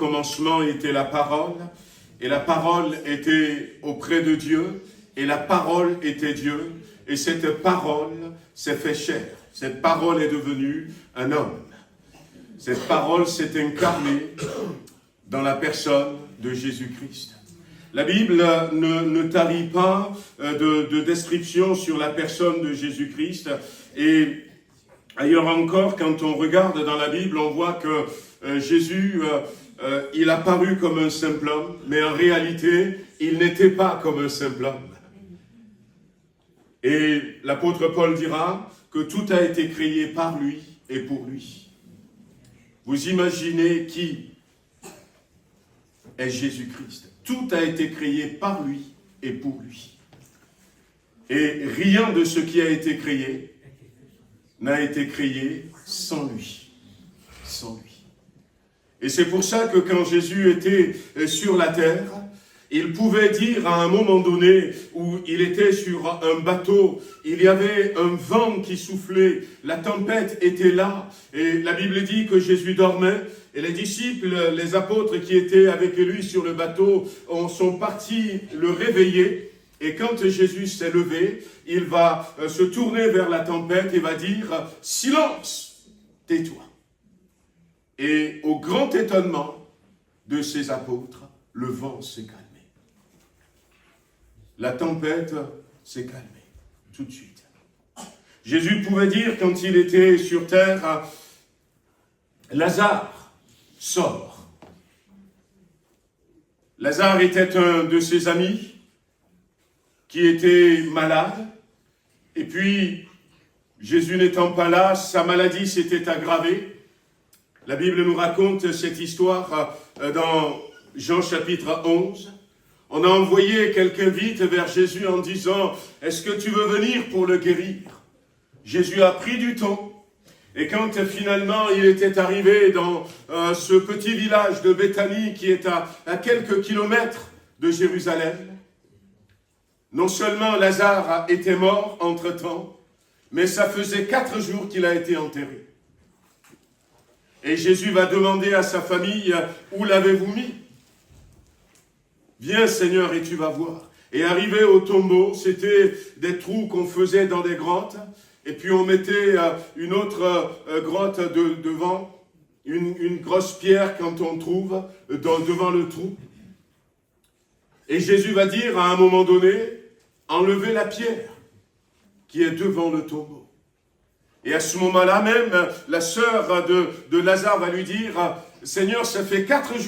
commencement était la parole, et la parole était auprès de Dieu, et la parole était Dieu, et cette parole s'est fait chair. Cette parole est devenue un homme. Cette parole s'est incarnée dans la personne de Jésus-Christ. La Bible ne tarit pas de description sur la personne de Jésus-Christ. Et ailleurs encore, quand on regarde dans la Bible, on voit que Jésus, il a paru comme un simple homme, mais en réalité, il n'était pas comme un simple homme. Et l'apôtre Paul dira que tout a été créé par lui et pour lui. Vous imaginez qui est Jésus-Christ? Tout a été créé par lui et pour lui. Et rien de ce qui a été créé n'a été créé sans lui. Sans lui. Et c'est pour ça que quand Jésus était sur la terre, il pouvait dire à un moment donné où il était sur un bateau, il y avait un vent qui soufflait, la tempête était là, et la Bible dit que Jésus dormait, et les disciples, les apôtres qui étaient avec lui sur le bateau, sont partis le réveiller, et quand Jésus s'est levé, il va se tourner vers la tempête et va dire « Silence, tais-toi ». Et au grand étonnement de ses apôtres, le vent s'est calmé. La tempête s'est calmée, tout de suite. Jésus pouvait dire, quand il était sur terre, « Lazare, sors ». Lazare était un de ses amis qui était malade. Et puis, Jésus n'étant pas là, sa maladie s'était aggravée. La Bible nous raconte cette histoire dans Jean chapitre 11. On a envoyé quelqu'un vite vers Jésus en disant « Est-ce que tu veux venir pour le guérir ?» Jésus a pris du temps. Et quand finalement il était arrivé dans ce petit village de Béthanie qui est à quelques kilomètres de Jérusalem, non seulement Lazare était mort entre-temps, mais ça faisait 4 jours qu'il a été enterré. Et Jésus va demander à sa famille « Où l'avez-vous mis ?» Viens Seigneur et tu vas voir. Et arrivé au tombeau, c'était des trous qu'on faisait dans des grottes, et puis on mettait une autre grotte devant, une grosse pierre quand on trouve devant le trou. Et Jésus va dire à un moment donné, enlevez la pierre qui est devant le tombeau. Et à ce moment-là même, la sœur de Lazare va lui dire, Seigneur, ça fait 4 jours